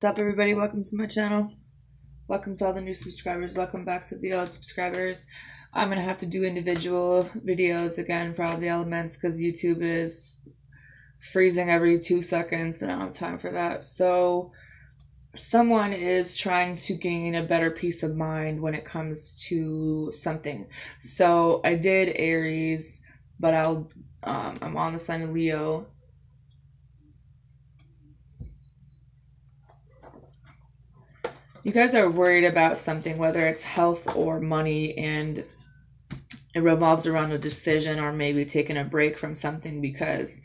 What's up, everybody? Welcome to my channel. Welcome to all the new subscribers. Welcome back to the old subscribers. I'm gonna have to do individual videos again for all the elements because YouTube is freezing every 2 seconds and I don't have time for that. So someone is trying to gain a better peace of mind when it comes to something. So I did Aries, but I'm on the sign of Leo. You guys are worried about something, whether it's health or money, and it revolves around a decision or maybe taking a break from something because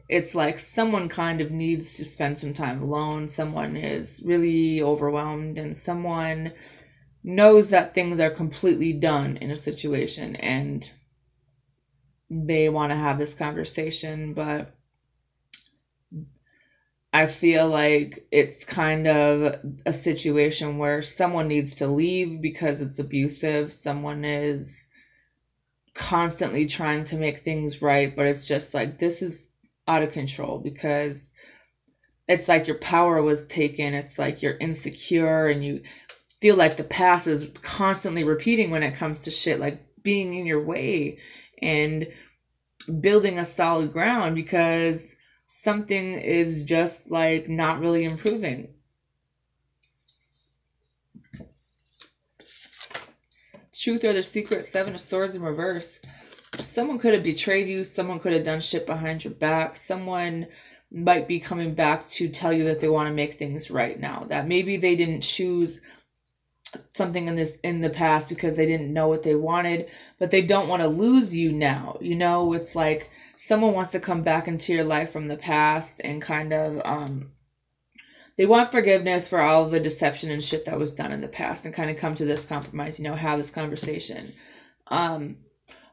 it's like someone kind of needs to spend some time alone. Someone is really overwhelmed and someone knows that things are completely done in a situation and they want to have this conversation, but I feel like it's kind of a situation where someone needs to leave because it's abusive. Someone is constantly trying to make things right, but it's just like this is out of control because it's like your power was taken. It's like you're insecure and you feel like the past is constantly repeating when it comes to shit like being in your way and building a solid ground because something is just like not really improving. Truth or the secret, Seven of Swords in reverse. Someone could have betrayed you. Someone could have done shit behind your back. Someone might be coming back to tell you that they want to make things right now. That maybe they didn't choose something in the past because they didn't know what they wanted, but they don't want to lose you now. You know, it's like someone wants to come back into your life from the past and kind of they want forgiveness for all of the deception and shit that was done in the past and kind of come to this compromise, you know, have this conversation.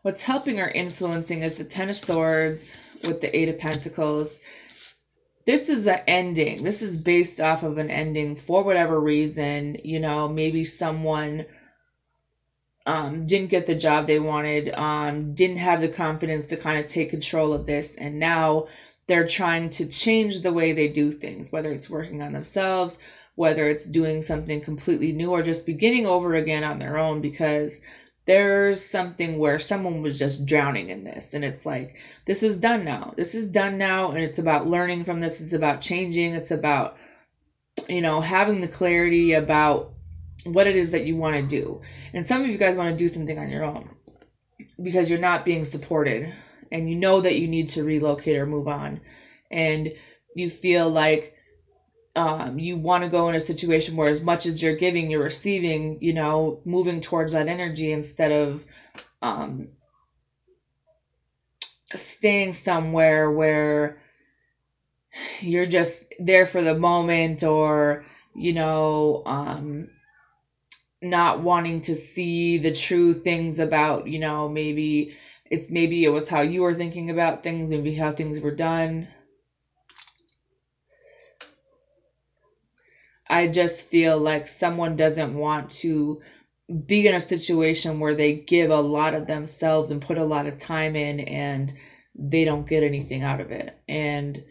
What's helping or influencing is the Ten of Swords with the Eight of Pentacles. This is an ending. This is based off of an ending for whatever reason. You know, maybe someone didn't get the job they wanted, didn't have the confidence to kind of take control of this, and now they're trying to change the way they do things, whether it's working on themselves, whether it's doing something completely new, or just beginning over again on their own because there's something where someone was just drowning in this and it's like, this is done now. This is done now. And it's about learning from this. It's about changing. It's about, you know, having the clarity about what it is that you want to do. And some of you guys want to do something on your own because you're not being supported and you know that you need to relocate or move on. And you feel like you want to go in a situation where as much as you're giving, you're receiving, you know, moving towards that energy instead of staying somewhere where you're just there for the moment or, you know, not wanting to see the true things about, you know, maybe it was how you were thinking about things, maybe how things were done. I just feel like someone doesn't want to be in a situation where they give a lot of themselves and put a lot of time in and they don't get anything out of it. And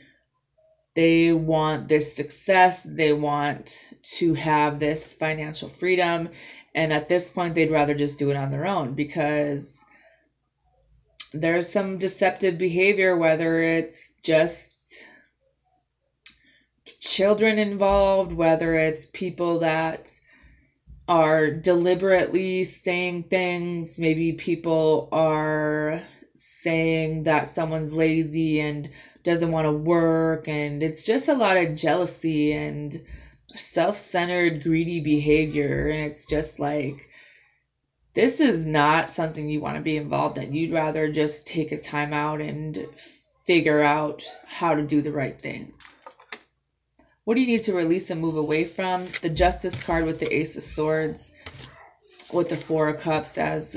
they want this success. They want to have this financial freedom. And at this point, they'd rather just do it on their own because there's some deceptive behavior, whether it's just children involved, whether it's people that are deliberately saying things, maybe people are saying that someone's lazy and doesn't want to work, and it's just a lot of jealousy and self-centered, greedy behavior, and it's just like, this is not something you want to be involved in. You'd rather just take a time out and figure out how to do the right thing. What do you need to release and move away from? The Justice card with the Ace of Swords with the Four of Cups as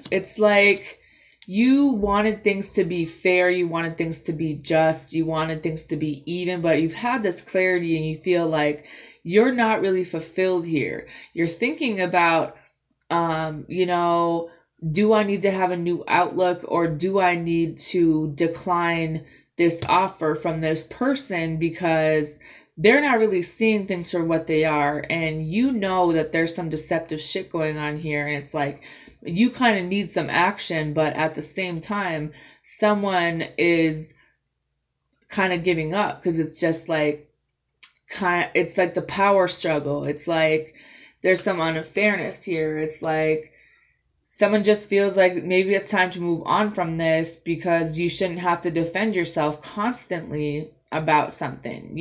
it's like you wanted things to be fair. You wanted things to be just. You wanted things to be even, but you've had this clarity and you feel like you're not really fulfilled here. You're thinking about, you know, do I need to have a new outlook or do I need to decline this offer from this person because they're not really seeing things for what they are. And you know that there's some deceptive shit going on here. And it's like, you kind of need some action, but at the same time, someone is kind of giving up because it's just like, it's like the power struggle. It's like there's some unfairness here. It's like someone just feels like maybe it's time to move on from this because you shouldn't have to defend yourself constantly about something.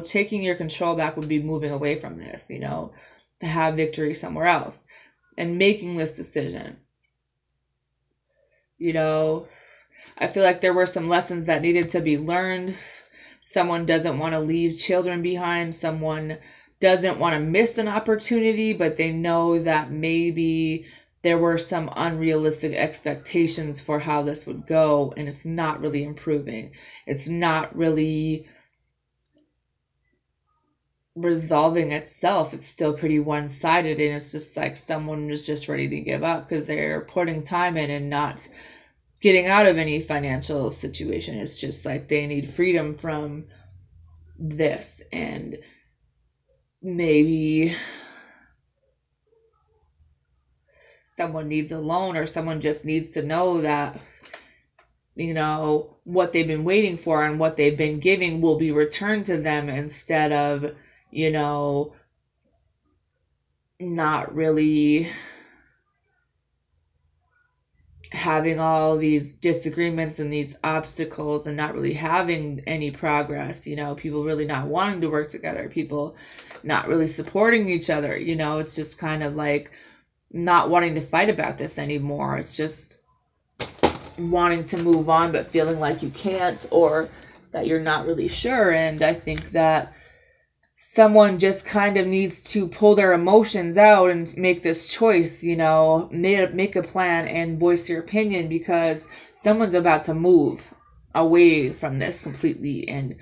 Taking your control back would be moving away from this, to have victory somewhere else and making this decision. I feel like there were some lessons that needed to be learned. Someone doesn't want to leave children behind. Someone doesn't want to miss an opportunity, but they know that maybe there were some unrealistic expectations for how this would go, and it's not really improving. It's not really resolving itself. It's still pretty one-sided, and it's just like someone is just ready to give up because they're putting time in and not getting out of any financial situation. It's just like they need freedom from this, and maybe someone needs a loan, or someone just needs to know that what they've been waiting for and what they've been giving will be returned to them, instead of not really having all these disagreements and these obstacles and not really having any progress. People really not wanting to work together, people not really supporting each other. It's just kind of like not wanting to fight about this anymore. It's just wanting to move on, but feeling like you can't, or that you're not really sure. And I think that someone just kind of needs to pull their emotions out and make this choice, make a plan and voice your opinion, because someone's about to move away from this completely. And,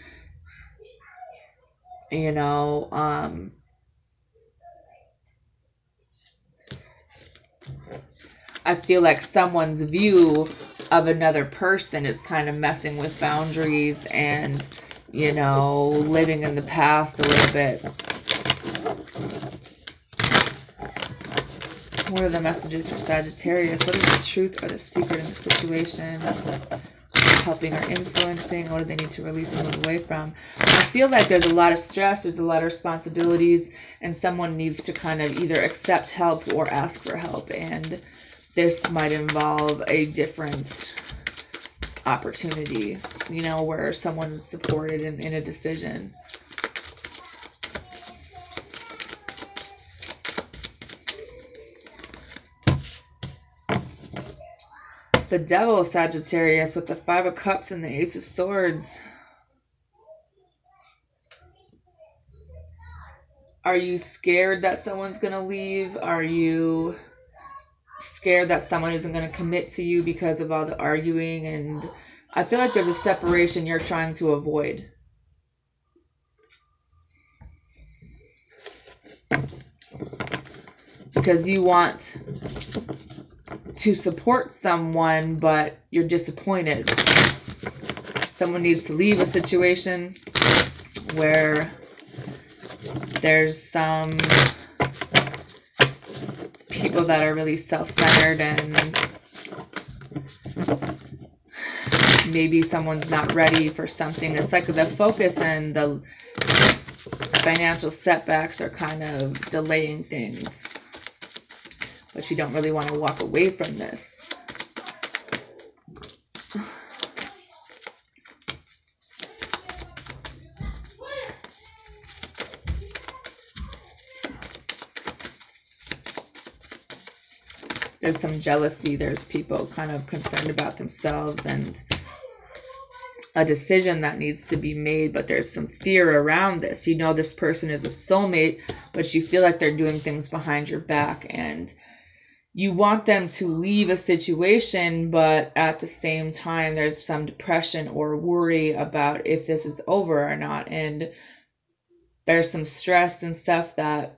I feel like someone's view of another person is kind of messing with boundaries and, living in the past a little bit. What are the messages for Sagittarius? What is the truth or the secret in the situation? Helping or influencing? What do they need to release and move away from? I feel like there's a lot of stress, there's a lot of responsibilities, and someone needs to kind of either accept help or ask for help. And this might involve a different opportunity, where someone's supported in a decision. The Devil, Sagittarius, with the Five of Cups and the Ace of Swords. Are you scared that someone's going to leave? Are you scared that someone isn't going to commit to you because of all the arguing? And I feel like there's a separation you're trying to avoid. Because you want to support someone, but you're disappointed. Someone needs to leave a situation where there's some people that are really self-centered, and maybe someone's not ready for something. It's like the focus and the financial setbacks are kind of delaying things, but you don't really want to walk away from this. There's some jealousy. There's people kind of concerned about themselves and a decision that needs to be made, but there's some fear around this. This person is a soulmate, but you feel like they're doing things behind your back, and you want them to leave a situation, but at the same time, there's some depression or worry about if this is over or not. And there's some stress and stuff that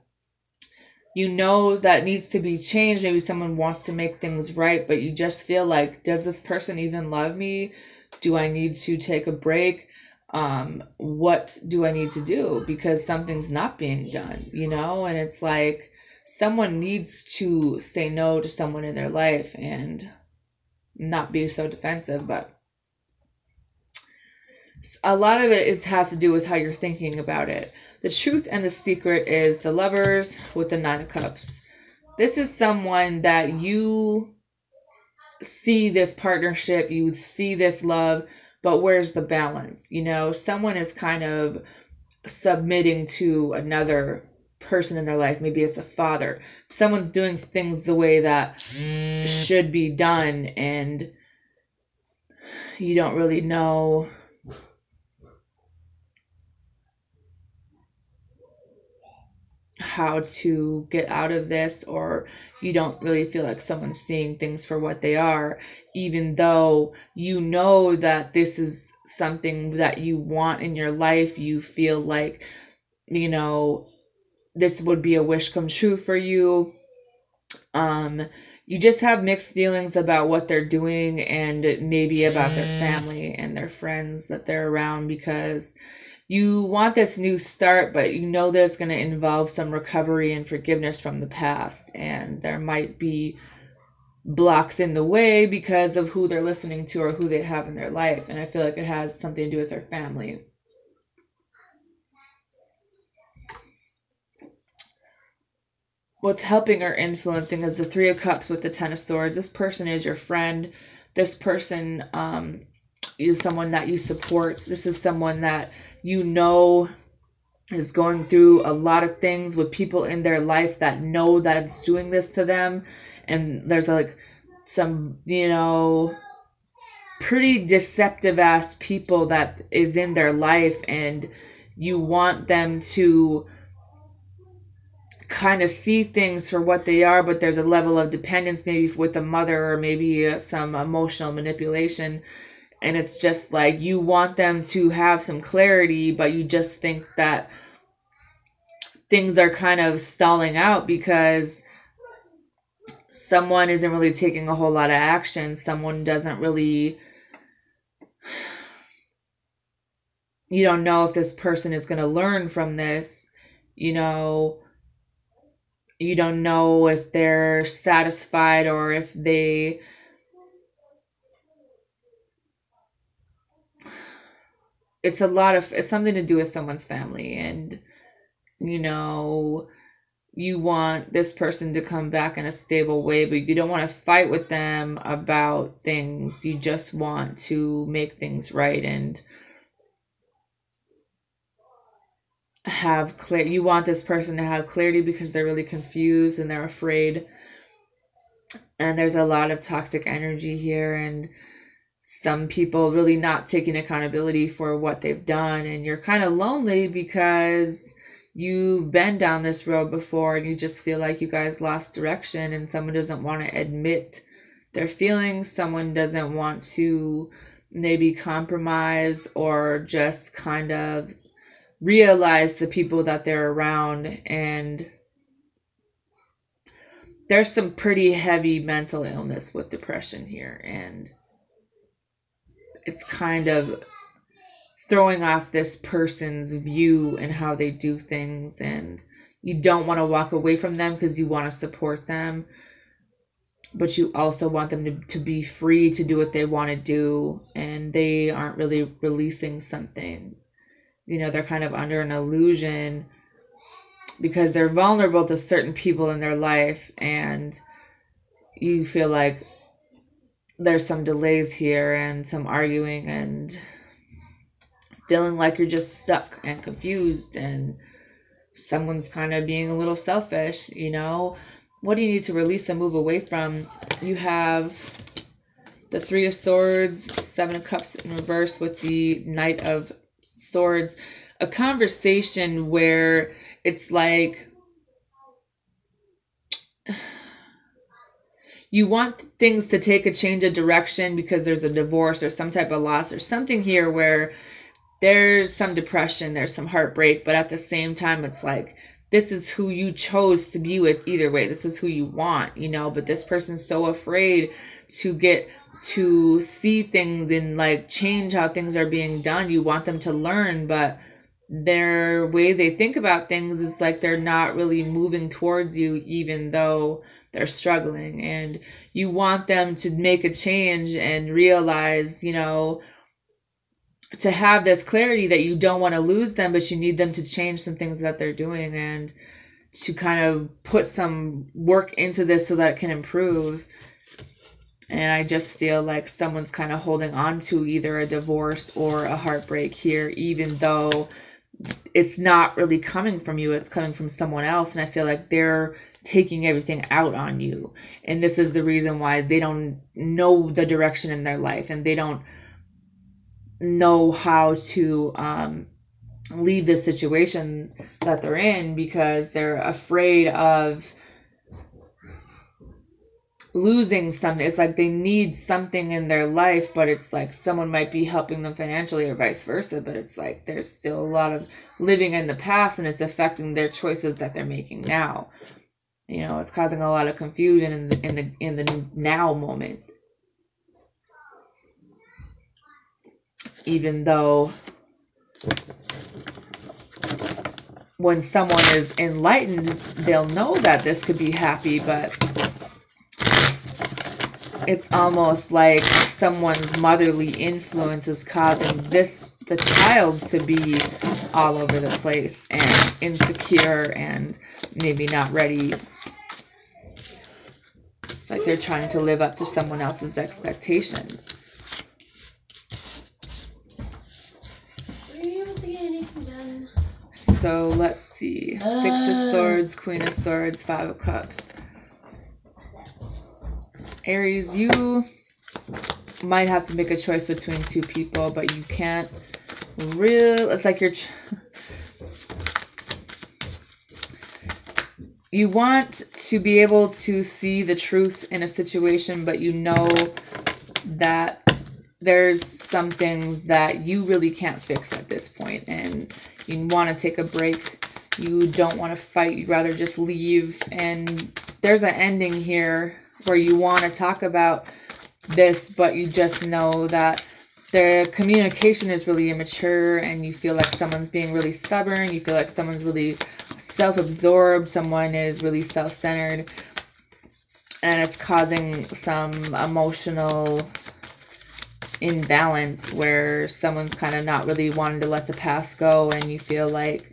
that needs to be changed. Maybe someone wants to make things right, but you just feel like, does this person even love me? Do I need to take a break? What do I need to do? Because something's not being done, and it's like someone needs to say no to someone in their life and not be so defensive. But a lot of it has to do with how you're thinking about it. The truth and the secret is the Lovers with the Nine of Cups. This is someone that you see this partnership, you see this love, but where's the balance? Someone is kind of submitting to another person in their life. Maybe it's a father. Someone's doing things the way that should be done, and you don't really know how to get out of this, or you don't really feel like someone's seeing things for what they are, even though you know that this is something that you want in your life. You feel like, this would be a wish come true for you. You just have mixed feelings about what they're doing, and maybe about their family and their friends that they're around, because you want this new start, but there's going to involve some recovery and forgiveness from the past, and there might be blocks in the way because of who they're listening to or who they have in their life. And I feel like it has something to do with their family. What's helping or influencing is the Three of Cups with the Ten of Swords. This person is your friend. This person is someone that you support. This is someone that is going through a lot of things with people in their life that know that it's doing this to them. And there's like some, pretty deceptive ass people that is in their life, and you want them to kind of see things for what they are, but there's a level of dependence maybe with the mother, or maybe some emotional manipulation. And it's just like you want them to have some clarity, but you just think that things are kind of stalling out because someone isn't really taking a whole lot of action. Someone doesn't really, you don't know if this person is going to learn from this. You don't know if they're satisfied, or if it's something to do with someone's family. And you want this person to come back in a stable way, but you don't want to fight with them about things. You just want to make things right and have clarity. You want this person to have clarity because they're really confused and they're afraid. And there's a lot of toxic energy here, and some people really not taking accountability for what they've done. And you're kind of lonely because you've been down this road before, and you just feel like you guys lost direction, and someone doesn't want to admit their feelings. Someone doesn't want to maybe compromise, or just kind of realize the people that they're around. And there's some pretty heavy mental illness with depression here, and it's kind of throwing off this person's view and how they do things. And you don't want to walk away from them because you want to support them, but you also want them to be free to do what they want to do, and they aren't really releasing something. They're kind of under an illusion because they're vulnerable to certain people in their life, and you feel like there's some delays here and some arguing, and feeling like you're just stuck and confused, and someone's kind of being a little selfish. What do you need to release and move away from? You have the Three of Swords, Seven of Cups in reverse with the Knight of Swords. A conversation where it's like you want things to take a change of direction because there's a divorce or some type of loss or something here, where there's some depression, there's some heartbreak, but at the same time, it's like this is who you chose to be with either way. This is who you want, you know, but this person's so afraid to get to see things and like change how things are being done. You want them to learn, but their way they think about things is like they're not really moving towards you, even though they're struggling. And you want them to make a change and realize, you know, to have this clarity that you don't want to lose them, but you need them to change some things that they're doing and to kind of put some work into this so that it can improve. And I just feel like someone's kind of holding on to either a divorce or a heartbreak here, even though it's not really coming from you, it's coming from someone else. And I feel like they're taking everything out on you. And this is the reason why they don't know the direction in their life, and they don't know how to leave the situation that they're in, because they're afraid of losing something. It's like they need something in their life, but it's like someone might be helping them financially or vice versa, but it's like there's still a lot of living in the past, and it's affecting their choices that they're making now. You know, it's causing a lot of confusion in the now moment. Even though when someone is enlightened, they'll know that this could be happy, but it's almost like someone's motherly influence is causing the child to be all over the place and insecure and maybe not ready. It's like they're trying to live up to someone else's expectations. Were you able to get anything done? So let's see. 6 of Swords, Queen of Swords, 5 of Cups. Aries, you might have to make a choice between two people, but you can't really. It's like you want to be able to see the truth in a situation, but you know that there's some things that you really can't fix at this point, and you want to take a break. You don't want to fight. You'd rather just leave. And there's an ending here where you want to talk about this, but you just know that their communication is really immature, and you feel like someone's being really stubborn. You feel like someone's really self-absorbed. Someone is really self-centered, and it's causing some emotional imbalance where someone's kind of not really wanting to let the past go, and you feel like,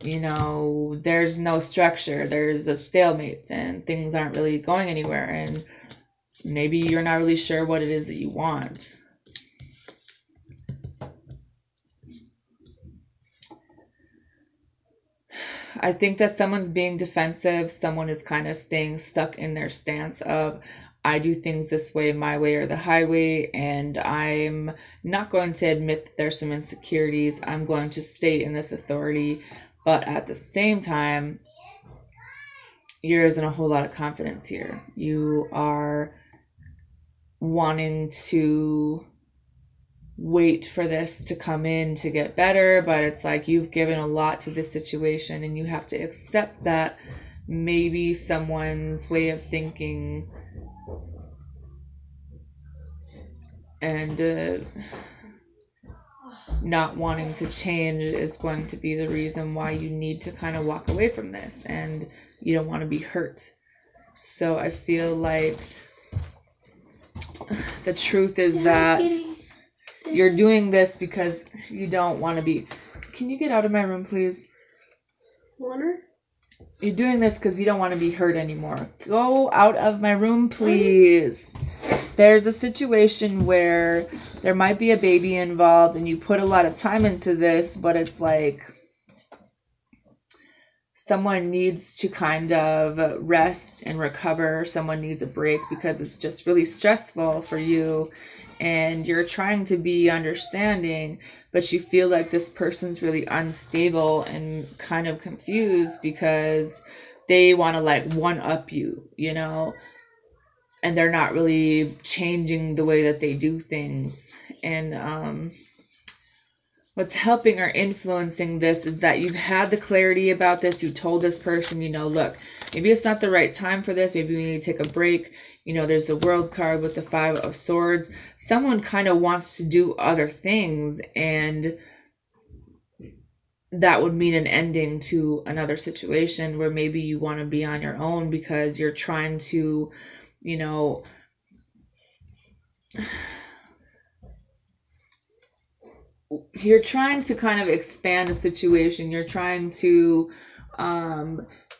you know, there's no structure, there's a stalemate, and things aren't really going anywhere, and maybe you're not really sure what it is that you want. I think that someone's being defensive. Someone is kind of staying stuck in their stance of, I do things this way, my way or the highway, and I'm not going to admit that there's some insecurities. I'm going to stay in this authority, but at the same time, there isn't a whole lot of confidence here. You are wanting to wait for this to come in to get better, but it's like you've given a lot to this situation, and you have to accept that maybe someone's way of thinking and not wanting to change is going to be the reason why you need to kind of walk away from this, and you don't want to be hurt. So I feel like the truth is that you're doing this because you don't want to be... Can you get out of my room, please? Water? You're doing this because you don't want to be hurt anymore. Go out of my room, please. There's a situation where there might be a baby involved, and you put a lot of time into this, but it's like someone needs to kind of rest and recover. Someone needs a break because it's just really stressful for you, and you're trying to be understanding, but you feel like this person's really unstable and kind of confused because they want to like one up you, you know, and they're not really changing the way that they do things. And what's helping or influencing this is that you've had the clarity about this. You told this person, look, maybe it's not the right time for this. Maybe we need to take a break. There's the World card with the Five of Swords. Someone kind of wants to do other things, and that would mean an ending to another situation where maybe you want to be on your own because you're trying to, you're trying to kind of expand a situation. You're trying to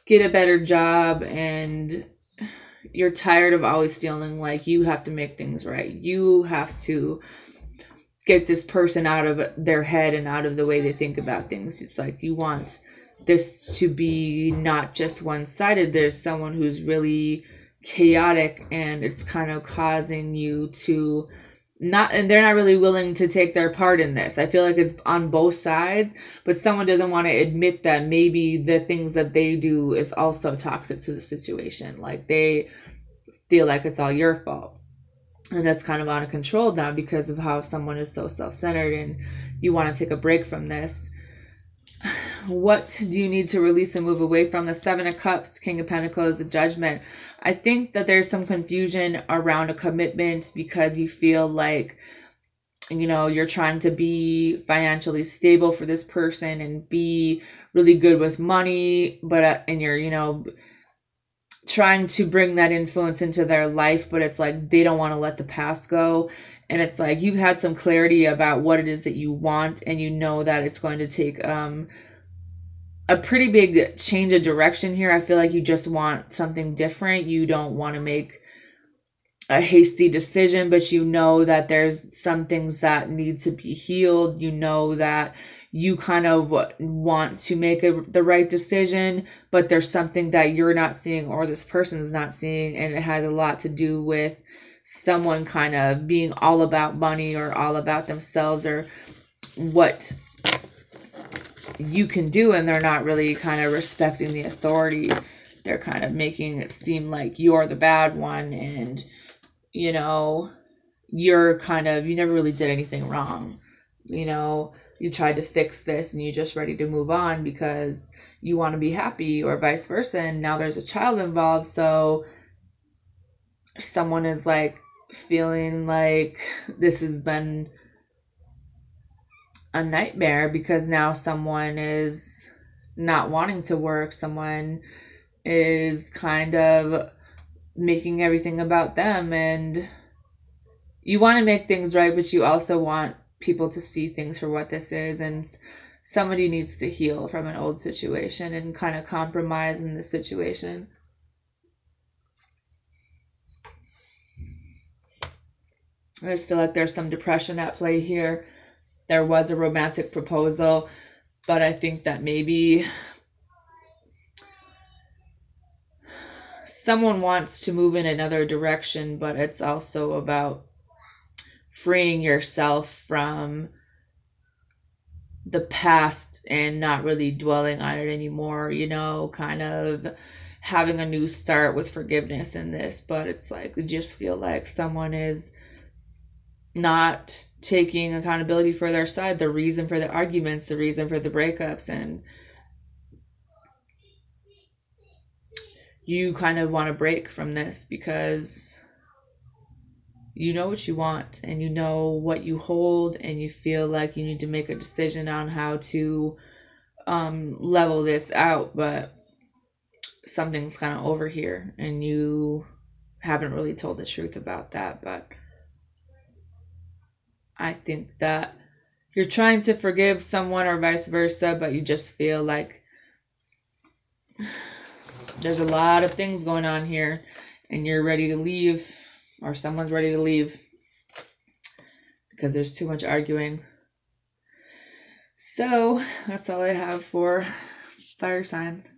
get a better job, and you're tired of always feeling like you have to make things right. You have to get this person out of their head and out of the way they think about things. It's like you want this to be not just one-sided. There's someone who's really chaotic, and it's kind of causing you to and they're not really willing to take their part in this. I feel like it's on both sides, but someone doesn't want to admit that maybe the things that they do is also toxic to the situation. Like they feel like it's all your fault. And it's kind of out of control now because of how someone is so self-centered, and you want to take a break from this. What do you need to release and move away from? The Seven of Cups, King of Pentacles, the Judgment. I think that there's some confusion around a commitment because you feel like, you're trying to be financially stable for this person and be really good with money, but and you're, trying to bring that influence into their life, but it's like they don't want to let the past go. And it's like you've had some clarity about what it is that you want, and that it's going to take a pretty big change of direction here. I feel like you just want something different. You don't want to make a hasty decision, but that there's some things that need to be healed. That you kind of want to make the right decision, but there's something that you're not seeing or this person is not seeing, and it has a lot to do with someone kind of being all about money or all about themselves or what you can do, and they're not really kind of respecting the authority. They're kind of making it seem like you're the bad one, and you're you never really did anything wrong. You tried to fix this and you're just ready to move on because you want to be happy, or vice versa. And now there's a child involved. So someone is like feeling like this has been a nightmare because now someone is not wanting to work. Someone is kind of making everything about them, and you want to make things right, but you also want people to see things for what this is, and somebody needs to heal from an old situation and kind of compromise in this situation. I just feel like there's some depression at play here. There was a romantic proposal, but I think that maybe someone wants to move in another direction, but it's also about freeing yourself from the past and not really dwelling on it anymore, kind of having a new start with forgiveness in this. But it's like, I just feel like someone is not taking accountability for their side, the reason for the arguments, the reason for the breakups, and you kind of want to break from this because you know what you want and you know what you hold, and you feel like you need to make a decision on how to level this out, but something's kind of over here and you haven't really told the truth about that. But I think that you're trying to forgive someone or vice versa, but you just feel like there's a lot of things going on here and you're ready to leave, or someone's ready to leave because there's too much arguing. So that's all I have for fire signs.